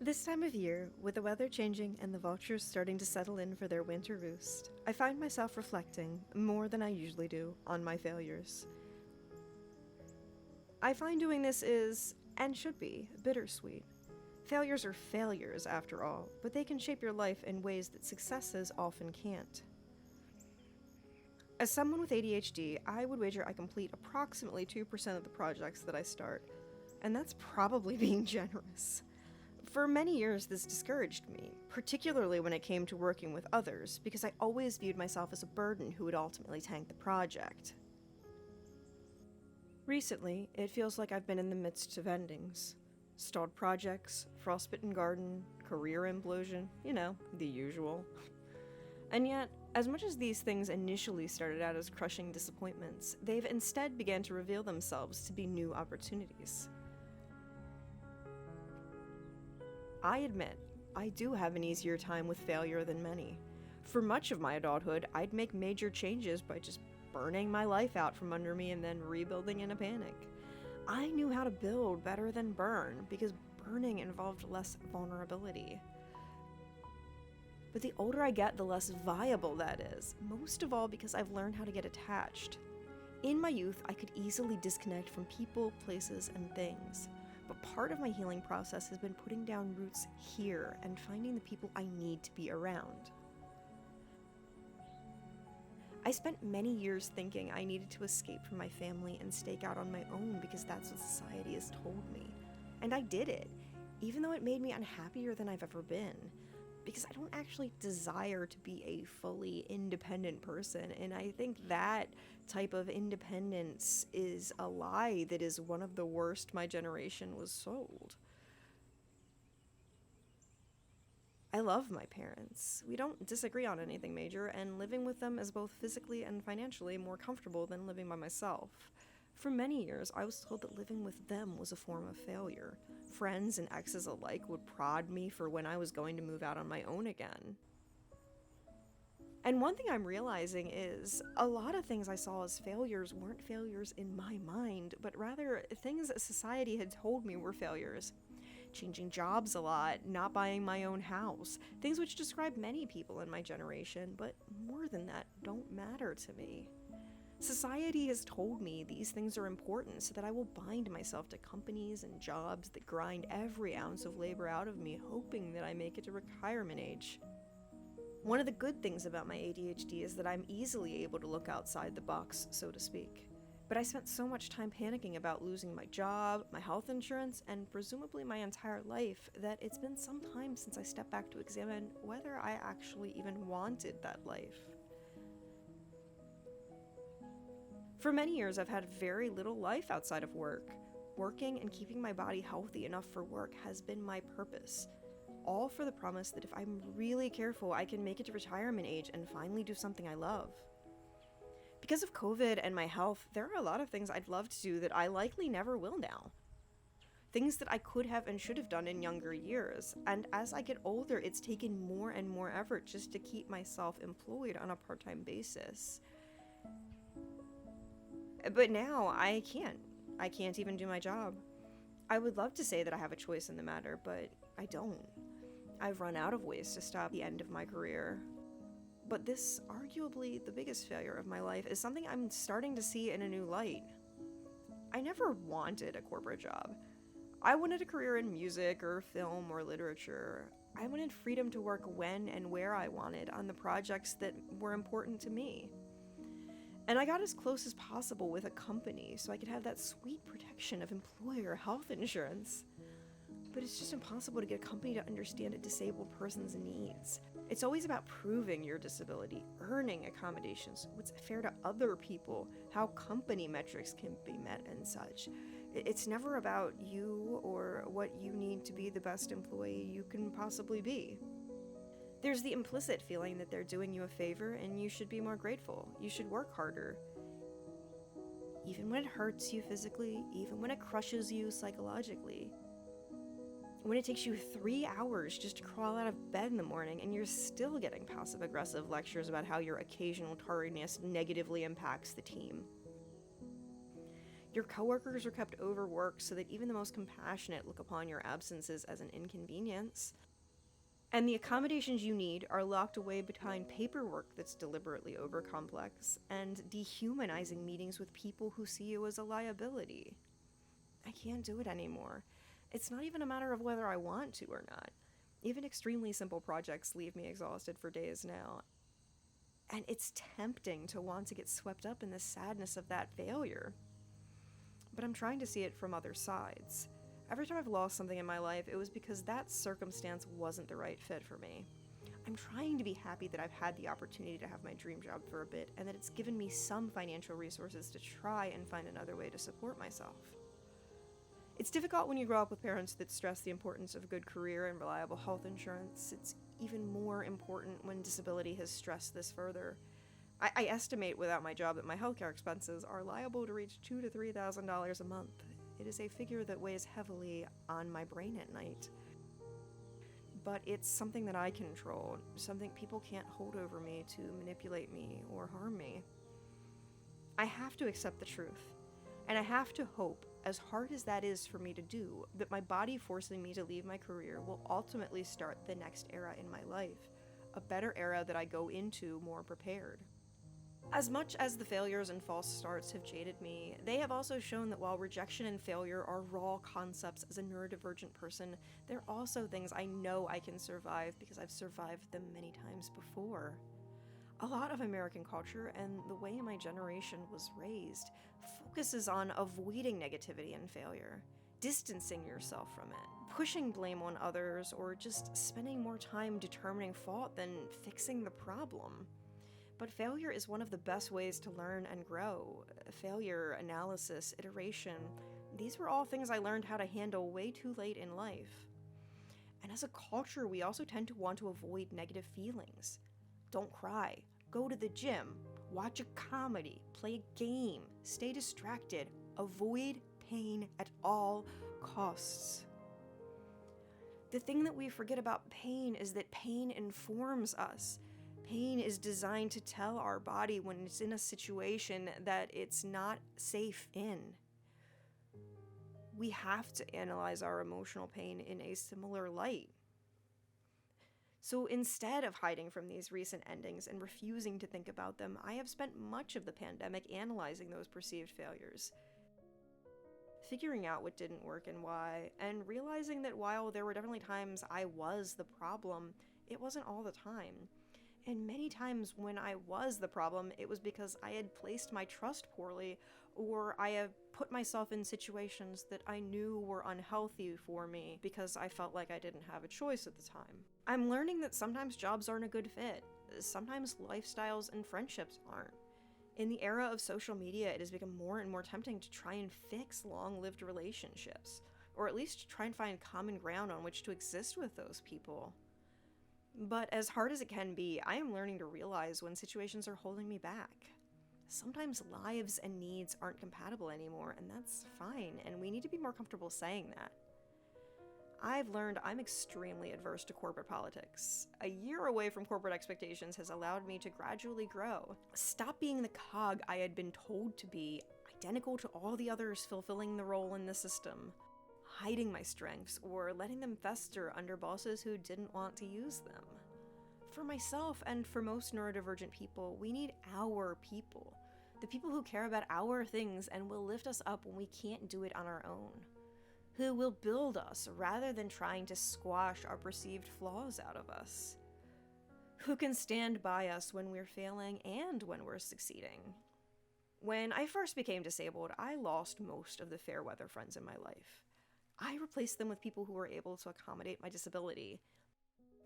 This time of year, with the weather changing and the vultures starting to settle in for their winter roost, I find myself reflecting, more than I usually do, on my failures. I find doing this is, and should be, bittersweet. Failures are failures, after all, but they can shape your life in ways that successes often can't. As someone with ADHD, I would wager I complete approximately 2% of the projects that I start, and that's probably being generous. For many years, this discouraged me, particularly when it came to working with others, because I always viewed myself as a burden who would ultimately tank the project. Recently, it feels like I've been in the midst of endings. Stalled projects, frostbitten garden, career implosion, the usual. And yet, as much as these things initially started out as crushing disappointments, they've instead began to reveal themselves to be new opportunities. I admit, I do have an easier time with failure than many. For much of my adulthood, I'd make major changes by just burning my life out from under me and then rebuilding in a panic. I knew how to build better than burn because burning involved less vulnerability. But the older I get, the less viable that is, most of all because I've learned how to get attached. In my youth, I could easily disconnect from people, places, and things. But part of my healing process has been putting down roots here and finding the people I need to be around. I spent many years thinking I needed to escape from my family and stake out on my own because that's what society has told me. And I did it, even though it made me unhappier than I've ever been. Because I don't actually desire to be a fully independent person, and I think that type of independence is a lie that is one of the worst my generation was sold. I love my parents. We don't disagree on anything major, and living with them is both physically and financially more comfortable than living by myself. For many years, I was told that living with them was a form of failure. Friends and exes alike would prod me for when I was going to move out on my own again. And one thing I'm realizing is, a lot of things I saw as failures weren't failures in my mind, but rather things that society had told me were failures. Changing jobs a lot, not buying my own house, things which describe many people in my generation, but more than that, don't matter to me. Society has told me these things are important so that I will bind myself to companies and jobs that grind every ounce of labor out of me, hoping that I make it to retirement age. One of the good things about my ADHD is that I'm easily able to look outside the box, so to speak. But I spent so much time panicking about losing my job, my health insurance, and presumably my entire life that it's been some time since I stepped back to examine whether I actually even wanted that life. For many years, I've had very little life outside of work. Working and keeping my body healthy enough for work has been my purpose. All for the promise that if I'm really careful, I can make it to retirement age and finally do something I love. Because of COVID and my health, there are a lot of things I'd love to do that I likely never will now. Things that I could have and should have done in younger years, and as I get older, it's taken more and more effort just to keep myself employed on a part-time basis. But now I can't even do my job. I would love to say that I have a choice in the matter, but I don't. I've run out of ways to stop the end of my career. But this, arguably the biggest failure of my life, is something I'm starting to see in a new light. I never wanted a corporate job. I wanted a career in music or film or literature. I wanted freedom to work when and where I wanted on the projects that were important to me. And I got as close as possible with a company so I could have that sweet protection of employer health insurance. But it's just impossible to get a company to understand a disabled person's needs. It's always about proving your disability, earning accommodations, what's fair to other people, how company metrics can be met and such. It's never about you or what you need to be the best employee you can possibly be. There's the implicit feeling that they're doing you a favor and you should be more grateful. You should work harder. Even when it hurts you physically, even when it crushes you psychologically. When it takes you 3 hours just to crawl out of bed in the morning and you're still getting passive-aggressive lectures about how your occasional tardiness negatively impacts the team. Your coworkers are kept overworked so that even the most compassionate look upon your absences as an inconvenience. And the accommodations you need are locked away behind paperwork that's deliberately overcomplex and dehumanizing meetings with people who see you as a liability. I can't do it anymore. It's not even a matter of whether I want to or not. Even extremely simple projects leave me exhausted for days now. And it's tempting to want to get swept up in the sadness of that failure. But I'm trying to see it from other sides. Every time I've lost something in my life, it was because that circumstance wasn't the right fit for me. I'm trying to be happy that I've had the opportunity to have my dream job for a bit, and that it's given me some financial resources to try and find another way to support myself. It's difficult when you grow up with parents that stress the importance of a good career and reliable health insurance. It's even more important when disability has stressed this further. I estimate without my job that my healthcare expenses are liable to reach $2,000 to $3,000 a month. It is a figure that weighs heavily on my brain at night. But it's something that I control, something people can't hold over me to manipulate me or harm me. I have to accept the truth, and I have to hope, as hard as that is for me to do, that my body forcing me to leave my career will ultimately start the next era in my life, a better era that I go into more prepared. As much as the failures and false starts have jaded me, they have also shown that while rejection and failure are raw concepts as a neurodivergent person, they're also things I know I can survive because I've survived them many times before. A lot of American culture and the way my generation was raised focuses on avoiding negativity and failure, distancing yourself from it, pushing blame on others, or just spending more time determining fault than fixing the problem. But failure is one of the best ways to learn and grow. Failure, analysis, iteration, these were all things I learned how to handle way too late in life. And as a culture, we also tend to want to avoid negative feelings. Don't cry, go to the gym, watch a comedy, play a game, stay distracted, avoid pain at all costs. The thing that we forget about pain is that pain informs us. Pain is designed to tell our body when it's in a situation that it's not safe in. We have to analyze our emotional pain in a similar light. So instead of hiding from these recent endings and refusing to think about them, I have spent much of the pandemic analyzing those perceived failures, figuring out what didn't work and why, and realizing that while there were definitely times I was the problem, it wasn't all the time. And many times when I was the problem, it was because I had placed my trust poorly, or I have put myself in situations that I knew were unhealthy for me because I felt like I didn't have a choice at the time. I'm learning that sometimes jobs aren't a good fit. Sometimes lifestyles and friendships aren't. In the era of social media, it has become more and more tempting to try and fix long-lived relationships, or at least try and find common ground on which to exist with those people. But as hard as it can be, I am learning to realize when situations are holding me back. Sometimes lives and needs aren't compatible anymore, and that's fine, and we need to be more comfortable saying that. I've learned I'm extremely adverse to corporate politics. A year away from corporate expectations has allowed me to gradually grow. Stop being the cog I had been told to be, identical to all the others fulfilling the role in the system. Hiding my strengths, or letting them fester under bosses who didn't want to use them. For myself, and for most neurodivergent people, we need our people. The people who care about our things and will lift us up when we can't do it on our own. Who will build us rather than trying to squash our perceived flaws out of us. Who can stand by us when we're failing and when we're succeeding. When I first became disabled, I lost most of the fair weather friends in my life. I replaced them with people who were able to accommodate my disability.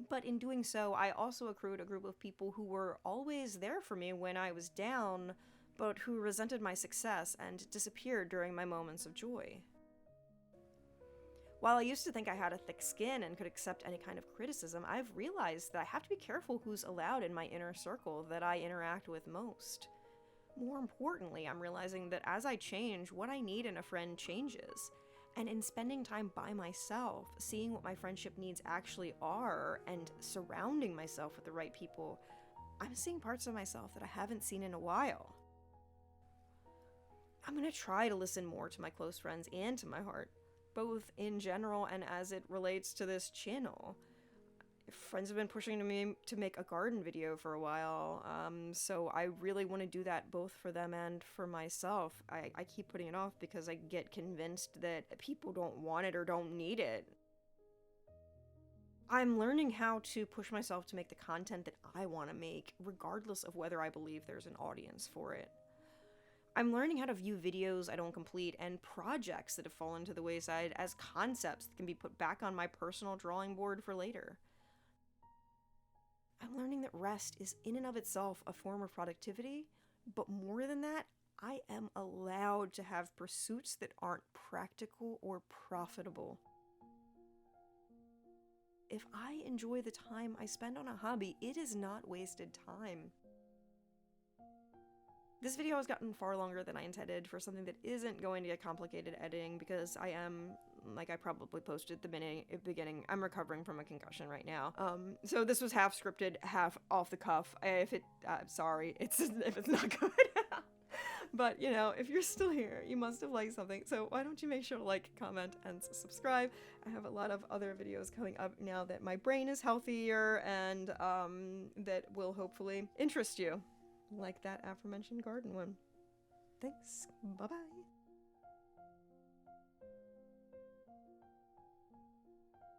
But in doing so, I also accrued a group of people who were always there for me when I was down, but who resented my success and disappeared during my moments of joy. While I used to think I had a thick skin and could accept any kind of criticism, I've realized that I have to be careful who's allowed in my inner circle that I interact with most. More importantly, I'm realizing that as I change, what I need in a friend changes. And in spending time by myself, seeing what my friendship needs actually are, and surrounding myself with the right people, I'm seeing parts of myself that I haven't seen in a while. I'm gonna try to listen more to my close friends and to my heart, both in general and as it relates to this channel. Friends have been pushing me to make a garden video for a while, so I really want to do that both for them and for myself. I keep putting it off because I get convinced that people don't want it or don't need it. I'm learning how to push myself to make the content that I want to make, regardless of whether I believe there's an audience for it. I'm learning how to view videos I don't complete and projects that have fallen to the wayside as concepts that can be put back on my personal drawing board for later. I'm learning that rest is in and of itself a form of productivity, but more than that, I am allowed to have pursuits that aren't practical or profitable. If I enjoy the time I spend on a hobby, it is not wasted time. This video has gotten far longer than I intended for something that isn't going to get complicated editing because I am, like I probably posted at the beginning, I'm recovering from a concussion right now. So this was half scripted, half off the cuff. Sorry, if it's not good. But, you know, if you're still here, you must have liked something. So why don't you make sure to like, comment, and subscribe. I have a lot of other videos coming up now that my brain is healthier and that will hopefully interest you. Like that aforementioned garden one. Thanks. Bye-bye.